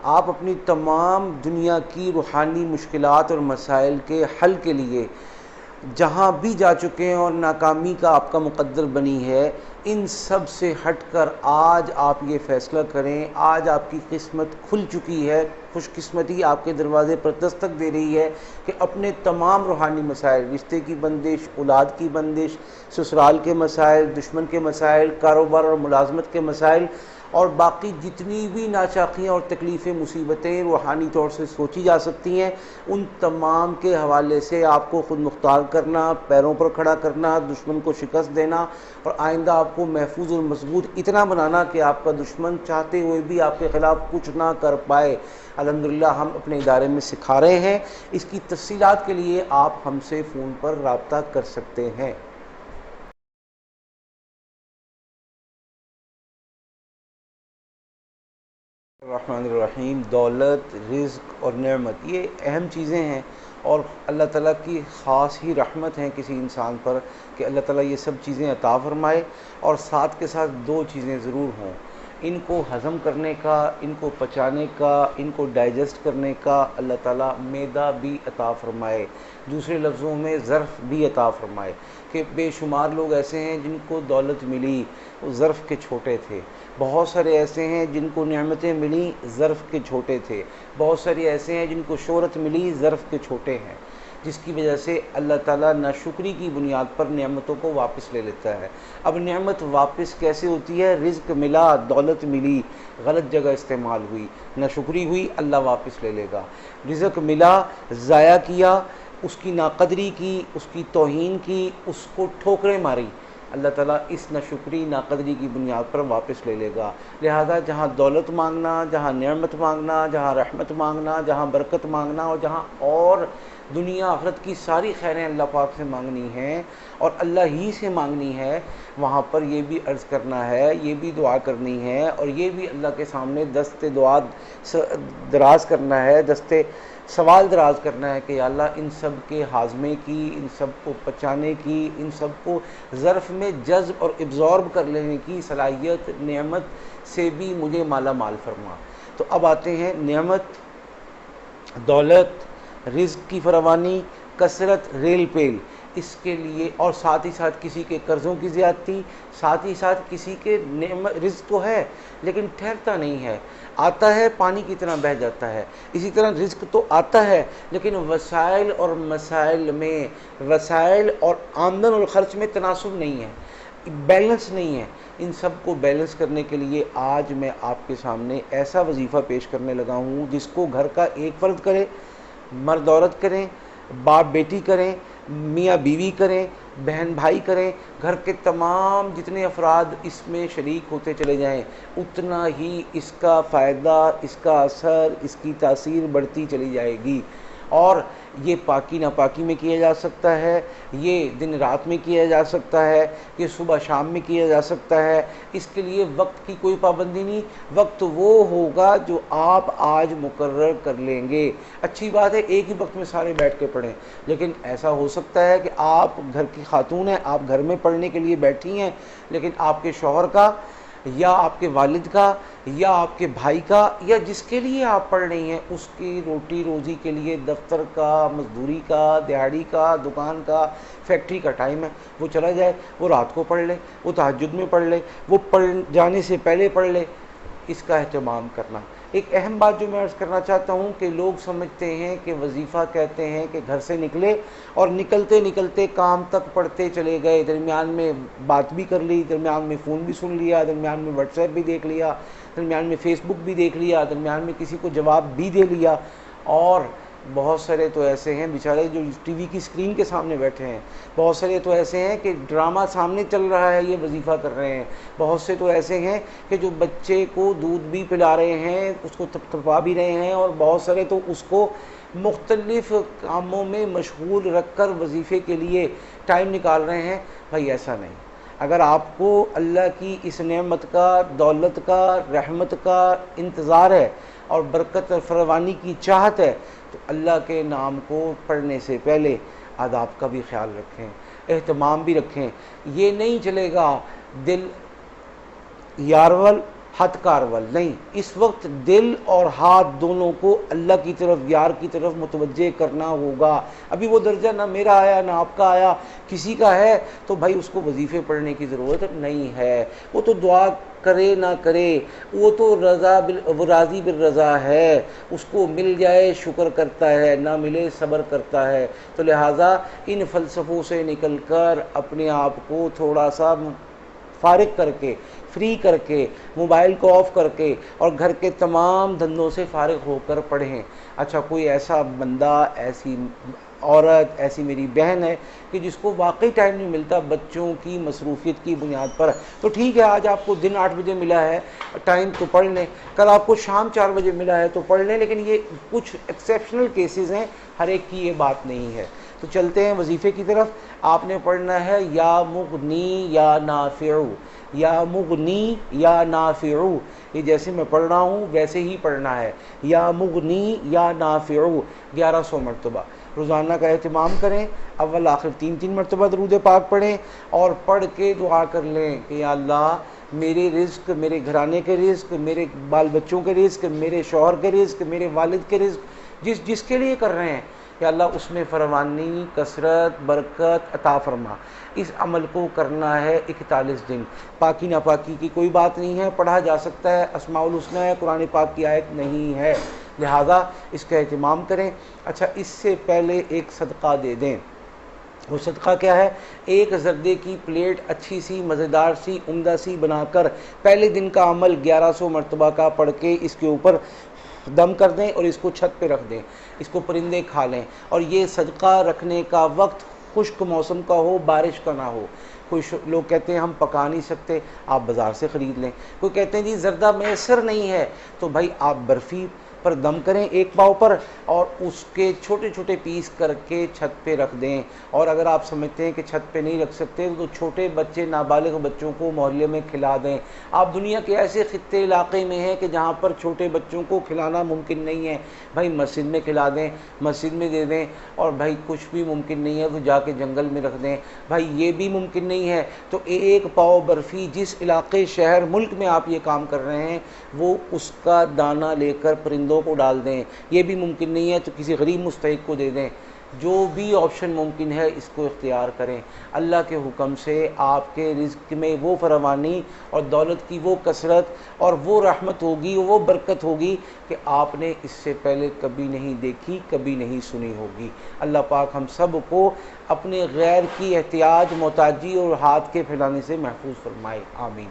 آپ اپنی تمام دنیا کی روحانی مشکلات اور مسائل کے حل کے لیے جہاں بھی جا چکے ہیں اور ناکامی کا آپ کا مقدر بنی ہے، ان سب سے ہٹ کر آج آپ یہ فیصلہ کریں، آج آپ کی قسمت کھل چکی ہے، خوش قسمتی آپ کے دروازے پر دستک دے رہی ہے کہ اپنے تمام روحانی مسائل، رشتے کی بندش، اولاد کی بندش، سسرال کے مسائل، دشمن کے مسائل، کاروبار اور ملازمت کے مسائل، اور باقی جتنی بھی ناچاقیاں اور تکلیفیں، مصیبتیں روحانی طور سے سوچی جا سکتی ہیں، ان تمام کے حوالے سے آپ کو خود مختار کرنا، پیروں پر کھڑا کرنا، دشمن کو شکست دینا، اور آئندہ آپ کو محفوظ اور مضبوط اتنا بنانا کہ آپ کا دشمن چاہتے ہوئے بھی آپ کے خلاف کچھ نہ کر پائے۔ الحمدللہ ہم اپنے ادارے میں سکھا رہے ہیں۔ اس کی تفصیلات کے لیے آپ ہم سے فون پر رابطہ کر سکتے ہیں۔ الرحمن الرحیم۔ دولت، رزق اور نعمت یہ اہم چیزیں ہیں، اور اللہ تعالیٰ کی خاص ہی رحمت ہیں کسی انسان پر کہ اللہ تعالیٰ یہ سب چیزیں عطا فرمائے، اور ساتھ کے ساتھ دو چیزیں ضرور ہوں، ان کو ہضم کرنے کا، ان کو پچانے کا، ان کو ڈائجسٹ کرنے کا اللہ تعالیٰ معدہ بھی عطا فرمائے، دوسرے لفظوں میں ظرف بھی عطا فرمائے۔ کہ بے شمار لوگ ایسے ہیں جن کو دولت ملی، وہ ظرف کے چھوٹے تھے، بہت سارے ایسے ہیں جن کو نعمتیں ملی، ظرف کے چھوٹے تھے، بہت سارے ایسے ہیں جن کو شہرت ملی، ظرف کے چھوٹے ہیں، جس کی وجہ سے اللہ تعالیٰ ناشکری کی بنیاد پر نعمتوں کو واپس لے لیتا ہے۔ اب نعمت واپس کیسے ہوتی ہے؟ رزق ملا، دولت ملی، غلط جگہ استعمال ہوئی، ناشکری ہوئی، اللہ واپس لے لے گا۔ رزق ملا، ضائع کیا، اس کی ناقدری کی، اس کی توہین کی، اس کو ٹھوکریں ماری، اللہ تعالیٰ اس ناشکری ناقدری کی بنیاد پر واپس لے لے گا۔ لہذا جہاں دولت مانگنا، جہاں نعمت مانگنا، جہاں رحمت مانگنا، جہاں برکت مانگنا، اور جہاں اور دنیا آخرت کی ساری خیریں اللہ پاک سے مانگنی ہیں اور اللہ ہی سے مانگنی ہے، وہاں پر یہ بھی عرض کرنا ہے، یہ بھی دعا کرنی ہے، اور یہ بھی اللہ کے سامنے دست دعا دراز کرنا ہے، دست سوال دراز کرنا ہے کہ یا اللہ ان سب کے ہاضمے کی، ان سب کو پچانے کی، ان سب کو ظرف میں جذب اور ابزارب کر لینے کی صلاحیت نعمت سے بھی مجھے مالا مال فرما۔ تو اب آتے ہیں نعمت، دولت، رزق کی فراوانی، کثرت، ریل پیل، اس کے لیے، اور ساتھ ہی ساتھ کسی کے قرضوں کی زیادتی، ساتھ ہی ساتھ کسی کے رزق تو ہے لیکن ٹھہرتا نہیں ہے، آتا ہے پانی کی طرح بہہ جاتا ہے، اسی طرح رزق تو آتا ہے لیکن وسائل اور مسائل میں، وسائل اور آمدن اور خرچ میں تناسب نہیں ہے، بیلنس نہیں ہے۔ ان سب کو بیلنس کرنے کے لیے آج میں آپ کے سامنے ایسا وظیفہ پیش کرنے لگا ہوں جس کو گھر کا ایک فرد کرے، مرد عورت کریں، باپ بیٹی کریں، میاں بیوی کریں، بہن بھائی کریں، گھر کے تمام جتنے افراد اس میں شریک ہوتے چلے جائیں، اتنا ہی اس کا فائدہ، اس کا اثر، اس کی تاثیر بڑھتی چلی جائے گی۔ اور یہ پاکی ناپاکی میں کیا جا سکتا ہے، یہ دن رات میں کیا جا سکتا ہے، یہ صبح شام میں کیا جا سکتا ہے، اس کے لیے وقت کی کوئی پابندی نہیں، وقت وہ ہوگا جو آپ آج مقرر کر لیں گے۔ اچھی بات ہے ایک ہی وقت میں سارے بیٹھ کے پڑھیں، لیکن ایسا ہو سکتا ہے کہ آپ گھر کی خاتون ہیں، آپ گھر میں پڑھنے کے لیے بیٹھی ہیں، لیکن آپ کے شوہر کا یا آپ کے والد کا یا آپ کے بھائی کا یا جس کے لیے آپ پڑھ رہی ہیں اس کی روٹی روزی کے لیے دفتر کا، مزدوری کا، دہاڑی کا، دکان کا، فیکٹری کا ٹائم ہے، وہ چلا جائے، وہ رات کو پڑھ لے، وہ تہجد میں پڑھ لے، وہ پڑھ جانے سے پہلے پڑھ لے، اس کا اہتمام کرنا۔ ایک اہم بات جو میں عرض کرنا چاہتا ہوں کہ لوگ سمجھتے ہیں کہ وظیفہ کہتے ہیں کہ گھر سے نکلے اور نکلتے نکلتے کام تک پڑھتے چلے گئے، درمیان میں بات بھی کر لی، درمیان میں فون بھی سن لیا، درمیان میں واٹس ایپ بھی دیکھ لیا، درمیان میں فیس بک بھی دیکھ لیا، درمیان میں کسی کو جواب بھی دے لیا، اور بہت سارے تو ایسے ہیں بیچارے جو ٹی وی کی اسکرین کے سامنے بیٹھے ہیں، بہت سارے تو ایسے ہیں کہ ڈرامہ سامنے چل رہا ہے یہ وظیفہ کر رہے ہیں، بہت سے تو ایسے ہیں کہ جو بچے کو دودھ بھی پلا رہے ہیں، اس کو تھپا بھی رہے ہیں، اور بہت سارے تو اس کو مختلف کاموں میں مشغول رکھ کر وظیفے کے لیے ٹائم نکال رہے ہیں۔ بھائی ایسا نہیں، اگر آپ کو اللہ کی اس نعمت کا، دولت کا، رحمت کا انتظار ہے اور برکت اور فراوانی کی چاہت ہے تو اللہ کے نام کو پڑھنے سے پہلے آداب کا بھی خیال رکھیں، اہتمام بھی رکھیں۔ یہ نہیں چلے گا دل یارول ہتھ کارول نہیں، اس وقت دل اور ہاتھ دونوں کو اللہ کی طرف، یار کی طرف متوجہ کرنا ہوگا۔ ابھی وہ درجہ نہ میرا آیا نہ آپ کا آیا، کسی کا ہے تو بھائی اس کو وظیفے پڑھنے کی ضرورت نہیں ہے، وہ تو دعا کرے نہ کرے، وہ تو وہ راضی بالرضا ہے، اس کو مل جائے شکر کرتا ہے، نہ ملے صبر کرتا ہے۔ تو لہٰذا ان فلسفوں سے نکل کر اپنے آپ کو تھوڑا سا فارغ کر کے، فری کر کے، موبائل کو آف کر کے اور گھر کے تمام دھندوں سے فارغ ہو کر پڑھیں۔ اچھا کوئی ایسا بندہ، ایسی عورت، ایسی میری بہن ہے کہ جس کو واقعی ٹائم نہیں ملتا بچوں کی مصروفیت کی بنیاد پر، تو ٹھیک ہے، آج آپ کو دن 8 بجے ملا ہے ٹائم تو پڑھ لیں، کل آپ کو شام 4 بجے ملا ہے تو پڑھ لیں، لیکن یہ کچھ ایکسیپشنل کیسز ہیں، ہر ایک کی یہ بات نہیں ہے۔ تو چلتے ہیں وظیفے کی طرف۔ آپ نے پڑھنا ہے یا مغنی یا نافع، یا مغنی یا نافع، یہ جیسے میں پڑھ رہا ہوں ویسے ہی پڑھنا ہے، یا مغنی یا نافع 1100 مرتبہ روزانہ کا اہتمام کریں۔ اول آخر 3 مرتبہ درود پاک پڑھیں اور پڑھ کے دعا کر لیں کہ یا اللہ میرے رزق، میرے گھرانے کے رزق، میرے بال بچوں کے رزق، میرے شوہر کے رزق، میرے والد کے رزق، جس کے لیے کر رہے ہیں یا اللہ اس میں فراوانی، کثرت، برکت عطا فرما۔ اس عمل کو کرنا ہے 41 دن، پاکی ناپاکی کی کوئی بات نہیں ہے، پڑھا جا سکتا ہے، اسماء الحسنی ہے، قرآن پاک کی آیت نہیں ہے، لہذا اس کا اہتمام کریں۔ اچھا اس سے پہلے ایک صدقہ دے دیں۔ وہ صدقہ کیا ہے؟ ایک زردے کی پلیٹ اچھی سی، مزیدار سی، عمدہ سی بنا کر پہلے دن کا عمل 1100 مرتبہ کا پڑھ کے اس کے اوپر دم کر دیں اور اس کو چھت پہ رکھ دیں، اس کو پرندے کھا لیں۔ اور یہ صدقہ رکھنے کا وقت خشک موسم کا ہو، بارش کا نہ ہو۔ کچھ لوگ کہتے ہیں ہم پکا نہیں سکتے، آپ بازار سے خرید لیں۔ کوئی کہتے ہیں جی زردہ میسر نہیں ہے، تو بھائی آپ برفی پر دم کریں ایک پاؤ پر اور اس کے چھوٹے چھوٹے پیس کر کے چھت پہ رکھ دیں۔ اور اگر آپ سمجھتے ہیں کہ چھت پہ نہیں رکھ سکتے تو چھوٹے بچے، نابالغ بچوں کو محلے میں کھلا دیں۔ آپ دنیا کے ایسے خطے علاقے میں ہیں کہ جہاں پر چھوٹے بچوں کو کھلانا ممکن نہیں ہے، بھائی مسجد میں کھلا دیں، مسجد میں دے دیں۔ اور بھائی کچھ بھی ممکن نہیں ہے تو جا کے جنگل میں رکھ دیں۔ بھائی یہ بھی ممکن نہیں ہے تو ایک پاؤ برفی جس علاقے، شہر، ملک میں آپ یہ کام کر رہے ہیں وہ اس کا دانہ لے کر پرندوں کو ڈال دیں۔ یہ بھی ممکن نہیں ہے تو کسی غریب مستحق کو دے دیں۔ جو بھی آپشن ممکن ہے اس کو اختیار کریں۔ اللہ کے حکم سے آپ کے رزق میں وہ فراوانی اور دولت کی وہ کثرت اور وہ رحمت ہوگی، وہ برکت ہوگی کہ آپ نے اس سے پہلے کبھی نہیں دیکھی، کبھی نہیں سنی ہوگی۔ اللہ پاک ہم سب کو اپنے غیر کی احتیاج، محتاجی اور ہاتھ کے پھیلانے سے محفوظ فرمائے، آمین۔